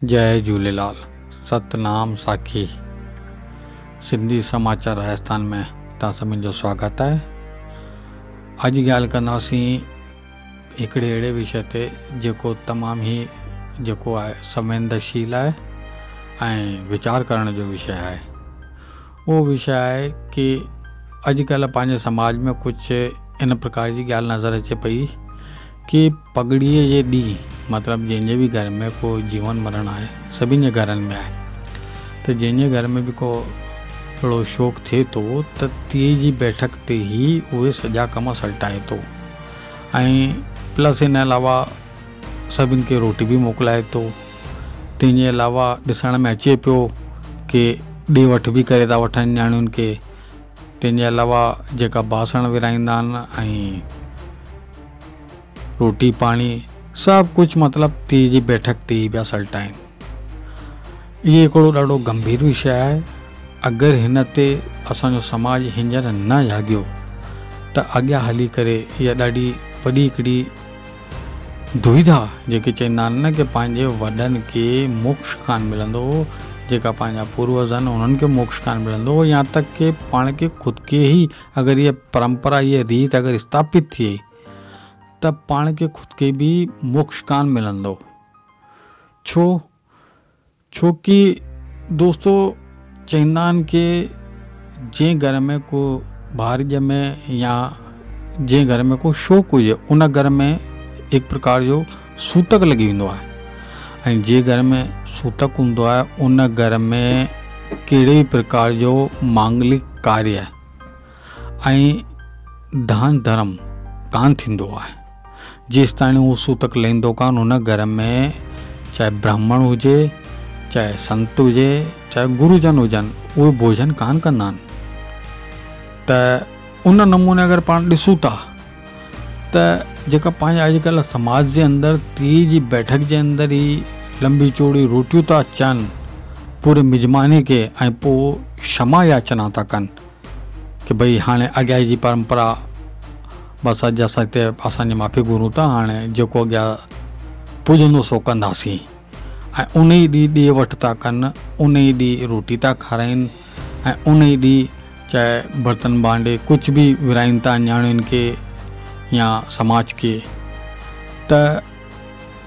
जय झूलेलाल। सतनाम साखी। सिंधी समाचार राजस्थान में तव्हां सभिनी जो स्वागत है। अॼु ॻाल्हि कंदासीं हिकिड़े अहिड़े विषय ते जेको तमामु ई जेको आहे संवेदनशील आहे ऐं वीचार करण जो विषय आहे। उहो विषय आहे कि अॼुकल्ह पंहिंजे समाज में कुझु इन प्रकार जी ॻाल्हि नज़र अचे पई कि पगड़ीअ जे ॾींहुं मतिलबु जंहिंजे बि घर में को जीवन मरण आहे, सभिनी जे घरनि में आहे, त जंहिंजे घर में बि को अहिड़ो शोक थिए थो त तीअं जी बैठक ते ई उहे सॼा कम सल्टाए थो ऐं प्लस इन अलावा सभिनि खे रोटी बि मोकिलाए थो। तंहिंजे अलावा ॾिसण में अचे पियो कि ॾे वठि बि करे था वठनि नियाणियुनि खे। तंहिंजे अलावा जेका बासण विराईंदा आहिनि ऐं रोटी पाणी सभु कुझु मतिलबु तीअं जी बैठक ते ई पिया सल्टाइनि। इहो हिकिड़ो ॾाढो गंभीर विषय आहे। अगरि हिन ते असांजो समाज हींअर न जाॻियो त अॻियां हली करे इहा ॾाढी वॾी हिकिड़ी दुविधा जेके चवंदा आहिनि न कि पंहिंजे वॾनि खे मोक्ष कान मिलंदो, जेका पंहिंजा पूर्वज आहिनि उन्हनि खे मोक्ष कान मिलंदो, या तक कि पाण खे ख़ुदि खे ई अगरि इहा परंपरा इहा रीत अगरि स्थापित थिए त पाण खे ख़ुदि खे बि मोक्ष कान मिलंदो। छो कि दोस्तो चवंदा आहिनि कि जंहिं घर में को ॿार ॼमे या जंहिं घर में को शोक हुजे उन घर में एक प्रकार जो सूतक लॻी वेंदो आहे ऐं जंहिं घर में सूतक हूंदो आहे उन घर में कहिड़े बि प्रकार जो मांगलिक कार्य ऐं दान धर्म कान थींदो आहे जेसि ताईं उहो सूतक लहींदो कान। उन घर में चाहे ब्राह्मण हुजे, चाहे संत हुजे, चाहे गुरुजन हुजनि, उहे भोजन कान कंदा आहिनि। त उन नमूने अगरि पाण ॾिसूं था त जेका पंहिंजे अॼुकल्ह समाज जे अंदरि तीअं जी बैठक जे अंदरि ई लंबी चौड़ी रोटियूं था अचनि पूरे मिजमानी खे ऐं पोइ क्षमा याचना था कनि कि भई हाणे अॻियां जी परंपरा बसि अॼु असां हिते असांजी माफ़ी घुरूं था, हाणे जेको अॻियां पुॼंदो सो कंदासीं ऐं उन ई ॾींहुं ॾे वठि था कनि, उन ई ॾींहुं रोटी था खाराइनि ऐं उन ई ॾींहुं चाहे बर्तन भांडे कुझु बि विराइनि था नियाणियुनि खे या समाज खे। त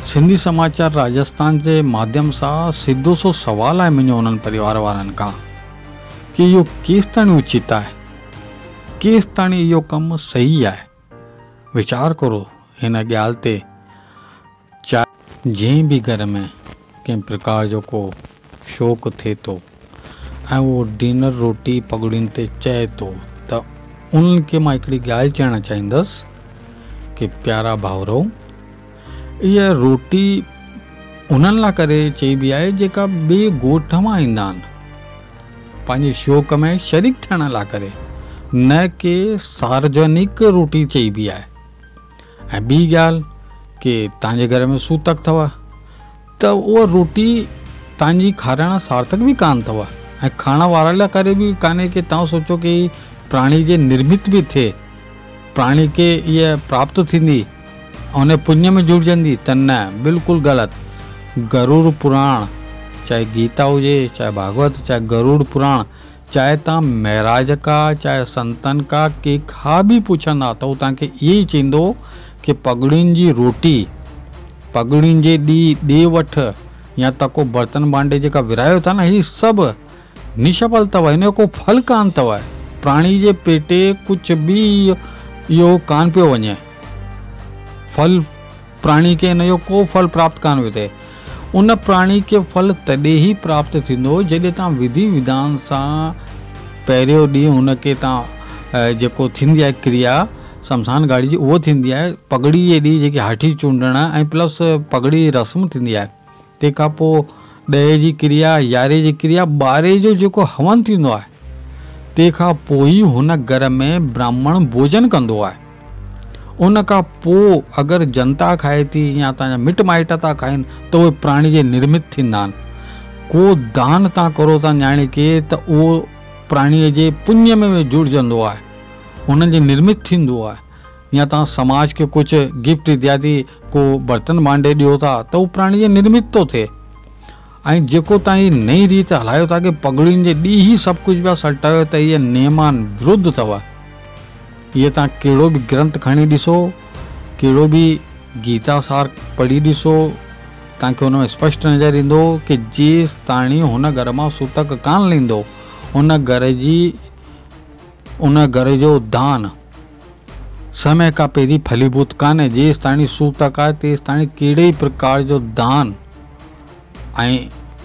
सिंधी समाचार राजस्थान जे माध्यम सां सिधो सो सवाल आहे मुंहिंजो उन्हनि परिवार वारनि खां कि इहो केसि ताईं उचित आहे, केसि ताईं इहो कमु सही आहे। वीचार करो हिन ॻाल्हि ते। चाहे जंहिं बि घर में कंहिं प्रकार जो को शौक़ु थिए थो ऐं उहो डिनर रोटी पगड़ियुनि ते चए थो त उन्हनि खे मां हिकिड़ी ॻाल्हि चवणु चाहींदुसि कि प्यारा भाउरो, इहा रोटी उन्हनि लाइ करे चइबी आहे जेका ॿिए ॻोठ मां ईंदा आहिनि पंहिंजे शौक़ में शरीक थियण लाइ करे, न कि सार्वजनिक रोटी चइबी आहे। ऐं ॿी ॻाल्हि कि तव्हांजे घर में सूतक अथव त उहा रोटी तव्हांजी खाराइण सार्थक बि कान अथव ऐं खाइण वारनि लाइ करे बि कान्हे कि तव्हां सोचो कि प्राणी जे निर्मित बि थिए, प्राणी खे इहा प्राप्त थींदी ऐं उन पुण्य में जुड़जंदी, त न, बिल्कुलु ग़लति। गरुड़ पुराण चाहे गीता हुजे, चाहे भागवत, चाहे गरुड़ पुराण, चाहे तव्हां महाराज का चाहे संतन का कंहिंखां बि पुछंदा त उहो तव्हांखे इहो ई चवंदो कि पगड़ियुनि जी रोटी, पगड़ियुनि जे ॾींहुं ॾे वठि या त को बर्तन भांडे जेका विरायो था न, हीअ सभु निष्फल अथव, हिन जो को फल कान अथव। प्राणी जे पेटे कुझु बि इहो कान पियो वञे, फल प्राणी खे हिन जो को फल प्राप्त कान पियो थिए। उन प्राणी खे फल तॾहिं ई प्राप्त थींदो जॾहिं तव्हां विधि विधान सां पहिरियों ॾींहुं हुनखे तव्हां जेको थींदी आहे क्रिया शमशान गाड़ी जी, उहो थींदी आहे पगड़ी जे ॾींहुं जेकी हाठी चूंडण ऐं प्लस पगड़ी रस्म थींदी आहे। तंहिंखां पोइ 10 जी क्रिया, 11 जी क्रिया, 12 जो जेको हवन थींदो आहे, तंहिंखां पोइ ई हुन घर में ब्राह्मण भोजन कंदो आहे। उन खां पोइ अगरि जनता खाए थी या तव्हांजा मिट माइट था खाइनि त उहे प्राणी जे निर्मित थींदा आहिनि। को दान तव्हां करो था न्याणे खे त उहो प्राणीअ जे पुण्य में जुड़जंदो आहे, उन्हनि जे निर्मित थींदो आहे। या तव्हां समाज खे कुझु गिफ्ट इत्यादि को बर्तन भांडे ॾियो था त उहो प्राणी जे निर्मित थो थिए। ऐं जेको तव्हां नई रीत हलायो था कि पगड़ियुनि जे ॾींहुं ई सभु कुझु पिया सटायो त इहे नियमान विरुद्ध अथव। इहे तव्हां कहिड़ो बि ग्रंथ खणी ॾिसो, कहिड़ो बि गीता सार पढ़ी ॾिसो, तव्हांखे हुन में स्पष्ट नज़र ईंदो कि जेसि ताणी हुन घर मां सूतक कान लहींदो, उन घर जो दान समय खां पहिरीं फलीभूत कान्हे। जेसि ताणी सूतक आहे तेसि ताणी कहिड़े प्रकार जो दान ऐं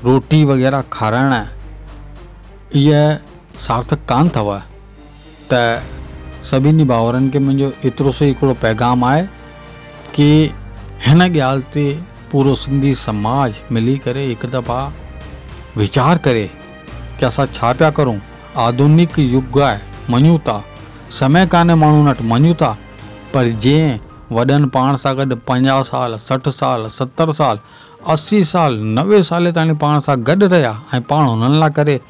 रोटी वग़ैरह खाराइण इहा सार्थक कान अथव। त सभिनी भाउरनि खे मुंहिंजो एतिरो सो हिकिड़ो पैगाम आहे कि हिन ॻाल्हि ते पूरो सिंधी समाज मिली करे हिकु दफ़ा वीचार करे कि असां छा पिया करूं। आधुनिक युग आहे, मञूं था, समय कान्हे माण्हुनि वटि, मञूं था, पर जंहिं वॾनि पाण सां गॾु 50 साल 60 साल 70 साल 80 साल 90 साल ताईं पाण सां गॾु रहिया ऐं पाण हुननि लाइ करे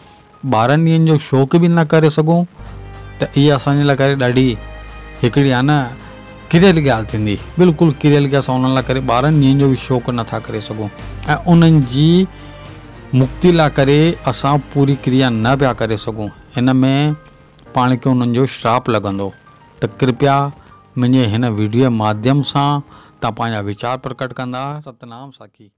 12 ॾींहंनि जो शौक़ बि न करे सघूं, त इहा असांजे लाइ करे ॾाढी हिकिड़ी आहे न किरियल ॻाल्हि थींदी। बिल्कुलु किरियल की असां हुननि लाइ करे 12 ॾींहंनि जो बि शौक़ु नथा करे सघूं ऐं उन्हनि जी मुक्ति लाइ करे असां पूरी क्रिया न पिया करे सघूं। हिन में पाण खे उन्हनि जो श्राप लॻंदो। त कृपया मुंहिंजे हिन वीडियो जे माध्यम सां तव्हां पंहिंजा वीचार प्रकट कंदा। सतनाम साखी।